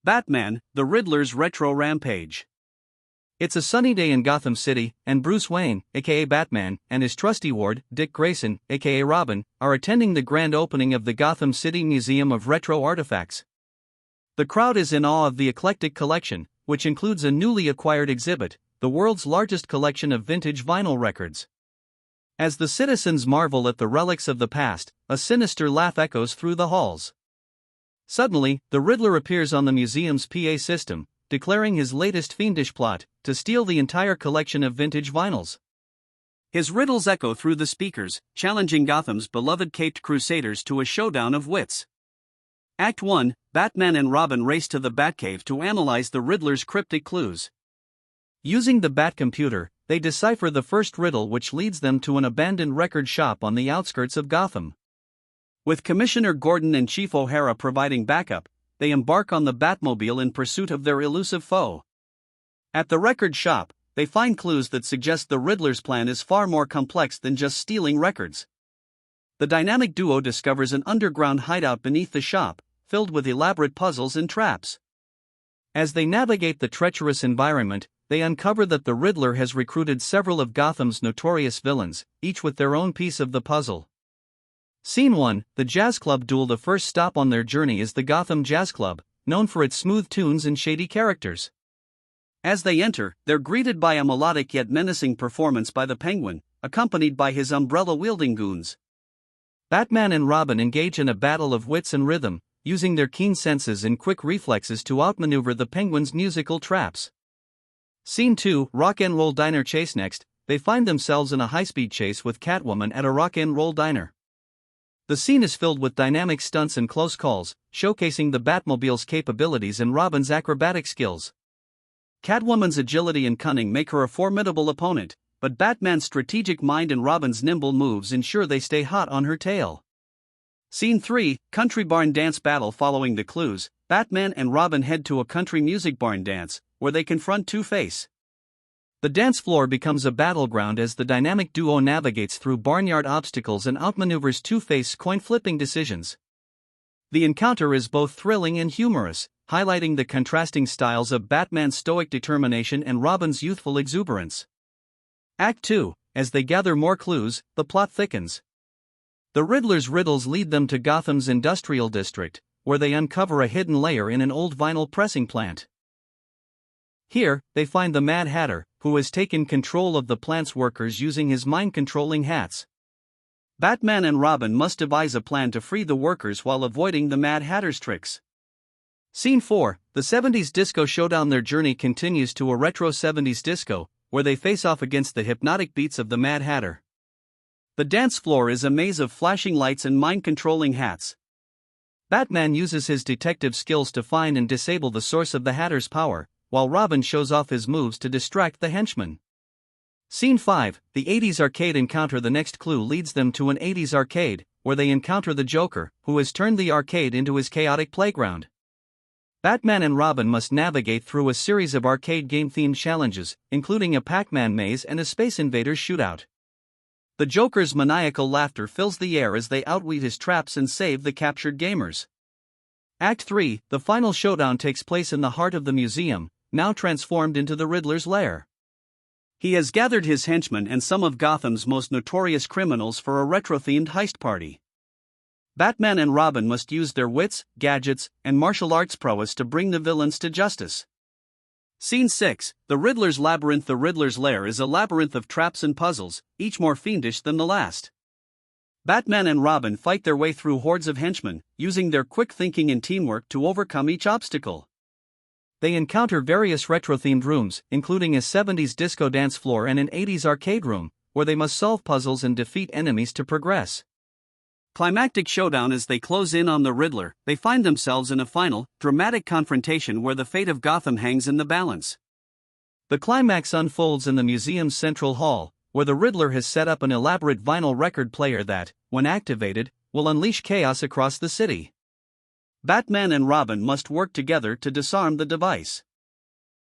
Batman, the Riddler's retro rampage. It's a sunny day in Gotham City, and Bruce Wayne, a.k.a. Batman, and his trusty ward, Dick Grayson, a.k.a. Robin, are attending the grand opening of the Gotham City Museum of Retro Artifacts. The crowd is in awe of the eclectic collection, which includes a newly acquired exhibit, the world's largest collection of vintage vinyl records. As the citizens marvel at the relics of the past, a sinister laugh echoes through the halls. Suddenly, the Riddler appears on the museum's PA system, declaring his latest fiendish plot to steal the entire collection of vintage vinyls. His riddles echo through the speakers, challenging Gotham's beloved Caped Crusaders to a showdown of wits. Act 1, Batman and Robin race to the Batcave to analyze the Riddler's cryptic clues. Using the Batcomputer, they decipher the first riddle, which leads them to an abandoned record shop on the outskirts of Gotham. With Commissioner Gordon and Chief O'Hara providing backup, they embark on the Batmobile in pursuit of their elusive foe. At the record shop, they find clues that suggest the Riddler's plan is far more complex than just stealing records. The dynamic duo discovers an underground hideout beneath the shop, filled with elaborate puzzles and traps. As they navigate the treacherous environment, they uncover that the Riddler has recruited several of Gotham's notorious villains, each with their own piece of the puzzle. Scene 1, the Jazz Club duel. The first stop on their journey is the Gotham Jazz Club, known for its smooth tunes and shady characters. As they enter, they're greeted by a melodic yet menacing performance by the Penguin, accompanied by his umbrella-wielding goons. Batman and Robin engage in a battle of wits and rhythm, using their keen senses and quick reflexes to outmaneuver the Penguin's musical traps. Scene 2, Rock and Roll Diner chase. Next, they find themselves in a high-speed chase with Catwoman at a rock and roll diner. The scene is filled with dynamic stunts and close calls, showcasing the Batmobile's capabilities and Robin's acrobatic skills. Catwoman's agility and cunning make her a formidable opponent, but Batman's strategic mind and Robin's nimble moves ensure they stay hot on her tail. Scene 3, Country Barn Dance Battle. Following the clues, Batman and Robin head to a country music barn dance, where they confront Two-Face. The dance floor becomes a battleground as the dynamic duo navigates through barnyard obstacles and outmaneuvers Two-Face's coin-flipping decisions. The encounter is both thrilling and humorous, highlighting the contrasting styles of Batman's stoic determination and Robin's youthful exuberance. Act 2, as they gather more clues, the plot thickens. The Riddler's riddles lead them to Gotham's industrial district, where they uncover a hidden layer in an old vinyl pressing plant. Here, they find the Mad Hatter, who has taken control of the plant's workers using his mind-controlling hats. Batman and Robin must devise a plan to free the workers while avoiding the Mad Hatter's tricks. Scene 4, the 70s Disco Showdown. Their journey continues to a retro 70s disco, where they face off against the hypnotic beats of the Mad Hatter. The dance floor is a maze of flashing lights and mind-controlling hats. Batman uses his detective skills to find and disable the source of the Hatter's power, while Robin shows off his moves to distract the henchmen. Scene 5, the 80s arcade encounter. The next clue leads them to an 80s arcade, where they encounter the Joker, who has turned the arcade into his chaotic playground. Batman and Robin must navigate through a series of arcade game-themed challenges, including a Pac-Man maze and a Space Invaders shootout. The Joker's maniacal laughter fills the air as they outwit his traps and save the captured gamers. Act 3, the final showdown takes place in the heart of the museum, now transformed into the Riddler's lair. He has gathered his henchmen and some of Gotham's most notorious criminals for a retro-themed heist party. Batman and Robin must use their wits, gadgets, and martial arts prowess to bring the villains to justice. Scene 6, the Riddler's Labyrinth. The Riddler's lair is a labyrinth of traps and puzzles, each more fiendish than the last. Batman and Robin fight their way through hordes of henchmen, using their quick thinking and teamwork to overcome each obstacle. They encounter various retro-themed rooms, including a 70s disco dance floor and an 80s arcade room, where they must solve puzzles and defeat enemies to progress. Climactic showdown. As they close in on the Riddler, they find themselves in a final, dramatic confrontation where the fate of Gotham hangs in the balance. The climax unfolds in the museum's central hall, where the Riddler has set up an elaborate vinyl record player that, when activated, will unleash chaos across the city. Batman and Robin must work together to disarm the device.